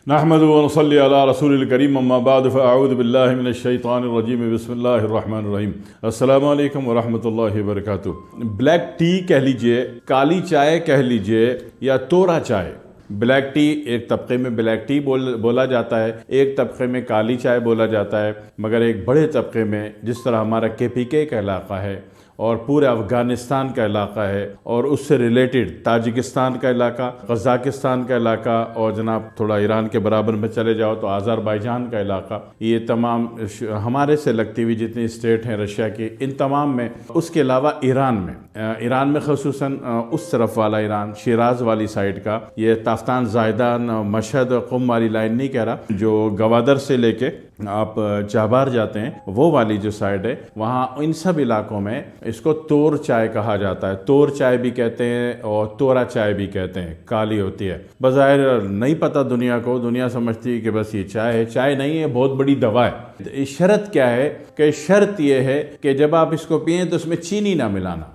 نحمد و نصلی علی رسول الکریم اما بعد فاعوذ باللہ من الشیطان الرجیم بسم اللہ الرحمن الرحیم۔ السلام علیکم ورحمۃ اللہ وبرکاتہ۔ بلیک ٹی کہہ لیجئے، کالی چائے کہہ لیجئے یا تورا چائے۔ بلیک ٹی ایک طبقے میں بلیک ٹی بولا جاتا ہے، ایک طبقے میں کالی چائے بولا جاتا ہے، مگر ایک بڑے طبقے میں جس طرح ہمارا KPK کا علاقہ ہے اور پورے افغانستان کا علاقہ ہے اور اس سے ریلیٹڈ تاجکستان کا علاقہ، قزاقستان کا علاقہ اور جناب تھوڑا ایران کے برابر میں چلے جاؤ تو آذربائیجان کا علاقہ، یہ تمام ہمارے سے لگتی ہوئی جتنی اسٹیٹ ہیں رشیا کی، ان تمام میں، اس کے علاوہ ایران میں خصوصاً اس طرف والا ایران، شیراز والی سائڈ کا، یہ تافتان، زائدان، مشہد، قم والی لائن نہیں کہہ رہا، جو گوادر سے لے کے آپ چابہار جاتے ہیں وہ والی جو سائڈ ہے، وہاں ان سب علاقوں میں اس کو تور چائے کہا جاتا ہے۔ تور چائے بھی کہتے ہیں اور تورا چائے بھی کہتے ہیں، کالی ہوتی ہے۔ بظاہر نہیں پتہ دنیا کو، دنیا سمجھتی ہے کہ بس یہ چائے ہے، چائے نہیں ہے، بہت بڑی دوا ہے۔ شرط کیا ہے کہ شرط یہ ہے کہ جب آپ اس کو پئیں تو اس میں چینی نہ ملانا۔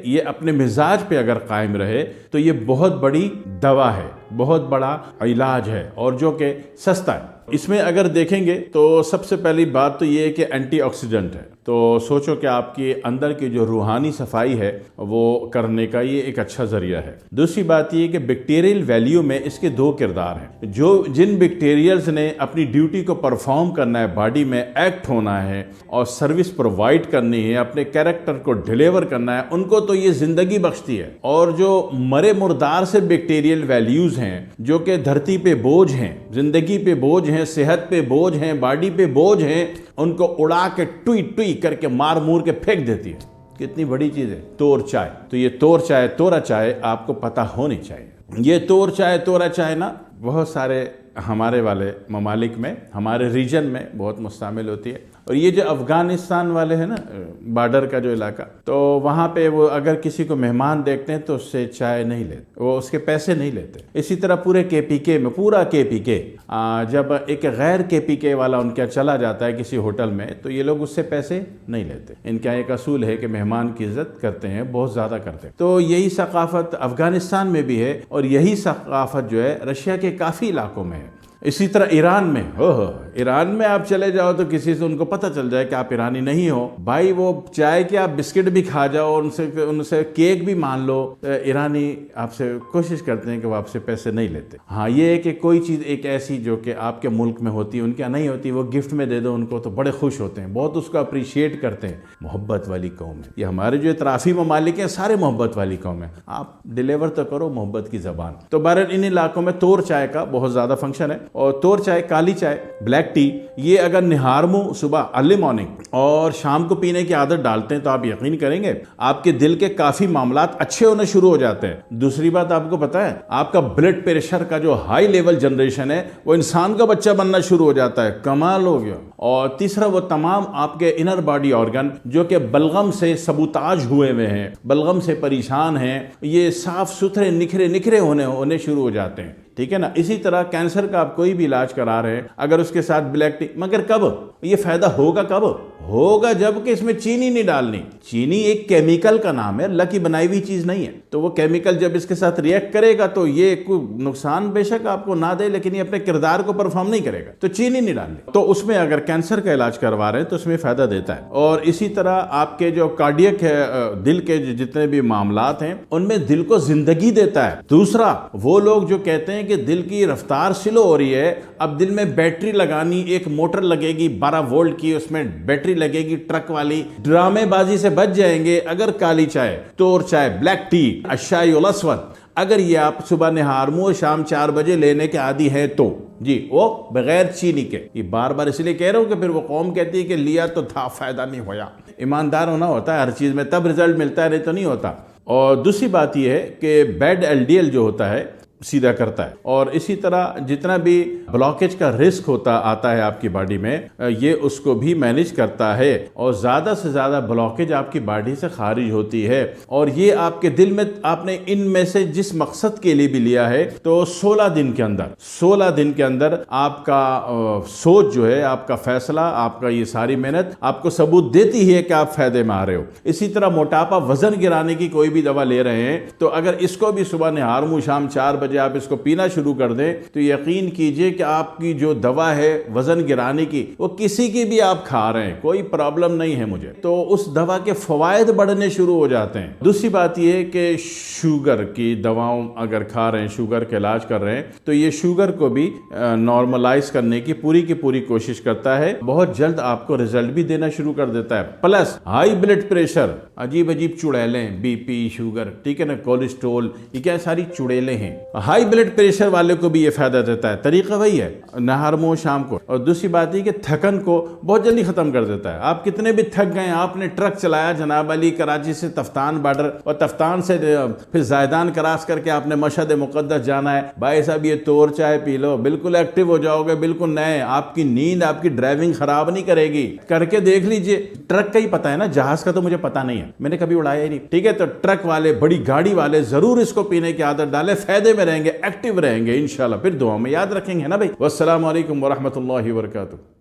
یہ اپنے مزاج پہ اگر قائم رہے تو یہ بہت بڑی دوا ہے، بہت بڑا علاج ہے اور جو کہ سستا ہے۔ اس میں اگر دیکھیں گے تو سب سے پہلی بات تو یہ ہے کہ اینٹی آکسیڈنٹ ہے، تو سوچو کہ آپ کی اندر کی جو روحانی صفائی ہے وہ کرنے کا یہ ایک اچھا ذریعہ ہے۔ دوسری بات یہ کہ بیکٹیریل ویلیو میں اس کے دو کردار ہیں۔ جن بیکٹیریلز نے اپنی ڈیوٹی کو پرفارم کرنا ہے، باڈی میں ایکٹ ہونا ہے اور سروس پرووائڈ کرنی ہے، اپنے کیریکٹر کو ڈیلیور کرنا ہے، ان کو تو یہ زندگی بخشتی ہے۔ اور جو مرے مردار سے بیکٹیریل ویلیوز ہیں جو کہ دھرتی پہ بوجھ ہیں، زندگی پہ بوجھ ہیں، صحت پہ بوجھ ہیں، باڈی پہ بوجھ ہیں، ان کو اڑا کے ٹوئی کر کے مار مور کے پھینک دیتی ہے۔ کتنی بڑی چیز ہے تور چائے۔ تو یہ تور چائے، تورا چائے آپ کو پتہ ہونی چاہیے۔ یہ تور چائے، تورا چائے نا بہت سارے ہمارے والے ممالک میں، ہمارے ریجن میں بہت مستعمل ہوتی ہے۔ اور یہ جو افغانستان والے ہیں نا، بارڈر کا جو علاقہ، تو وہاں پہ وہ اگر کسی کو مہمان دیکھتے ہیں تو اس سے چائے نہیں لیتے، وہ اس کے پیسے نہیں لیتے۔ اسی طرح پورے KPK میں، پورا KPK، جب ایک غیر KPK والا ان کا چلا جاتا ہے کسی ہوٹل میں تو یہ لوگ اس سے پیسے نہیں لیتے۔ ان کا ایک اصول ہے کہ مہمان کی عزت کرتے ہیں، بہت زیادہ کرتے ہیں۔ تو یہی ثقافت افغانستان میں بھی ہے اور یہی ثقافت جو ہے رشیا کے کافی علاقوں میں ہے۔ اسی طرح ایران میں، ایران میں آپ چلے جاؤ تو کسی سے ان کو پتہ چل جائے کہ آپ ایرانی نہیں ہو، بھائی وہ چائے کے آپ بسکٹ بھی کھا جاؤ، ان سے کیک بھی مان لو، ایرانی آپ سے کوشش کرتے ہیں کہ وہ آپ سے پیسے نہیں لیتے۔ ہاں یہ ہے کہ کوئی چیز ایک ایسی جو کہ آپ کے ملک میں ہوتی ہے، ان کے نہیں ہوتی، وہ گفٹ میں دے دو ان کو تو بڑے خوش ہوتے ہیں، بہت اس کو اپریشیٹ کرتے ہیں۔ محبت والی قوم ہے یہ، ہمارے جو اطرافی ممالک ہیں سارے محبت والی قوم ہے، آپ ڈیلیور تو کرو محبت کی زبان۔ تو بہرحال ان علاقوں میں تور چائے کا بہت زیادہ فنکشن ہے۔ اور تور چائے، کالی چائے، بلیک ٹی، یہ اگر نہار منہ صبح ارلی مارننگ اور شام کو پینے کی عادت ڈالتے ہیں تو آپ یقین کریں گے آپ کے دل کے کافی معاملات اچھے ہونے شروع ہو جاتے ہیں۔ دوسری بات آپ کو پتہ ہے، آپ کا بلڈ پریشر کا جو ہائی لیول جنریشن ہے وہ انسان کا بچہ بننا شروع ہو جاتا ہے، کمال ہو گیا۔ اور تیسرا، وہ تمام آپ کے انر باڈی آرگن جو کہ بلغم سے سبوتاج ہوئے ہیں، بلغم سے پریشان ہیں، یہ صاف ستھرے نکھرے ہونے شروع ہو جاتے ہیں، ٹھیک ہے نا۔ اسی طرح کینسر کا آپ کوئی بھی علاج کرا رہے ہیں، اگر اس کے ساتھ بلیک ٹی، مگر کب یہ فائدہ ہوگا؟ کب ہوگا؟ جب کہ اس میں چینی نہیں ڈالنی۔ چینی ایک کیمیکل کا نام ہے، اللہ کی بنائی ہوئی چیز نہیں ہے، تو وہ کیمیکل جب اس کے ساتھ ریئیکٹ کرے گا تو یہ کوئی نقصان بے شک آپ کو نہ دے، لیکن یہ اپنے کردار کو پرفارم نہیں کرے گا، تو چینی نہیں ڈالنی۔ تو اس میں اگر کینسر کا علاج کروا رہے ہیں تو اس میں فائدہ دیتا ہے۔ اور اسی طرح آپ کے جو کارڈیک ہے، دل کے جتنے بھی معاملات ہیں ان میں دل کو زندگی دیتا ہے۔ دوسرا، وہ لوگ جو کہتے ہیں کہ دل کی رفتار سلو ہو رہی ہے، اب دل میں بیٹری لگانی، ایک موٹر لگے گی 12 وولٹ کی، اس میں بیٹری لگے گی ٹرک والی، ڈرامے بازی سے بچ جائیں گے اگر کالی چائے، تور چائے، بلیک ٹی، الشائی الاسود، اگر یہ آپ صبح نہار منہ شام 4 بجے لینے کے عادی ہے تو جی، وہ بغیر چینی کے۔ یہ بار بار اس لیے کہہ رہا ہوں کہ پھر وہ قوم کہتی ہے کہ لیا تو تھا فائدہ نہیں ہویا۔ ایماندار ہونا ہوتا ہے ہر چیز میں، تب رزلٹ ملتا ہے، نہیں تو نہیں ہوتا۔ اور دوسری بات یہ ہے کہ بیڈ LDL جو ہوتا ہے سیدھا کرتا ہے، اور اسی طرح جتنا بھی بلاکیج کا رسک آتا ہے آپ کی باڈی میں، یہ اس کو بھی مینیج کرتا ہے، اور زیادہ سے زیادہ بلاکیج آپ کی باڈی سے خارج ہوتی ہے۔ اور یہ آپ کے دل میں، آپ نے ان میں سے جس مقصد کے لیے بھی لیا ہے تو 16 دن کے اندر آپ کا سوچ جو ہے، آپ کا فیصلہ، آپ کا یہ ساری محنت آپ کو ثبوت دیتی ہے کہ آپ فائدے میں آ رہے ہو۔ اسی طرح موٹاپا، وزن گرانے کی کوئی بھی دوا لے رہے ہیں تو اگر اس کو بھی صبح نہار منہ شام 4 بجے بجے آپ اس کو پینا شروع کر دیں تو یقین کیجئے کہ آپ کی جو دوا ہے وزن گرانے کی وہ کسی کی بھی آپ کھا رہے ہیں کوئی پرابلم نہیں ہے مجھے، تو اس دوا کے فوائد بڑھنے شروع ہو جاتے ہیں۔ دوسری بات یہ کہ شوگر کی دواؤں اگر کھا رہے ہیں، شوگر کا علاج کر رہے ہیں تو یہ شوگر کو بھی نارملائز کرنے کی پوری کوشش کرتا ہے، بہت جلد آپ کو رزلٹ بھی دینا شروع کر دیتا ہے۔ پلس ہائی بلڈ پریشر، عجیب چڑیلیں، بی پی، شوگر، ٹھیک ہے نا، کولیسٹرول، یہ کیا ساری چڑیلیں ہیں۔ ہائی بلڈ پریشر والے کو بھی یہ فائدہ دیتا ہے، طریقہ وہی ہے، نہار منہ شام کو۔ اور دوسری بات یہ کہ تھکن کو بہت جلدی ختم کر دیتا ہے۔ آپ کتنے بھی تھک گئے، آپ نے ٹرک چلایا جناب علی کراچی سے تفتان بارڈر اور تفتان سے پھر زائدان کراس کر کے آپ نے مشہد مقدس جانا ہے، بھائی صاحب یہ تور چائے پی لو، بالکل ایکٹیو ہو جاؤ گے، بالکل نئے، آپ کی نیند آپ کی ڈرائیونگ خراب نہیں کرے گی۔ کر کے دیکھ لیجئے، ٹرک کا ہی پتا ہے نا، جہاز کا تو مجھے پتا نہیں ہے، میں نے کبھی اڑایا ہی نہیں، ٹھیک ہے، تو ٹرک والے، بڑی گاڑی والے ضرور اس کو پینے کی عادت ڈالیں، فائدے میں رہیں گے، ایکٹیو رہیں گے انشاءاللہ، پھر دعا میں یاد رکھیں گے نا بھائی۔ والسلام علیکم ورحمۃ اللہ وبرکاتہ۔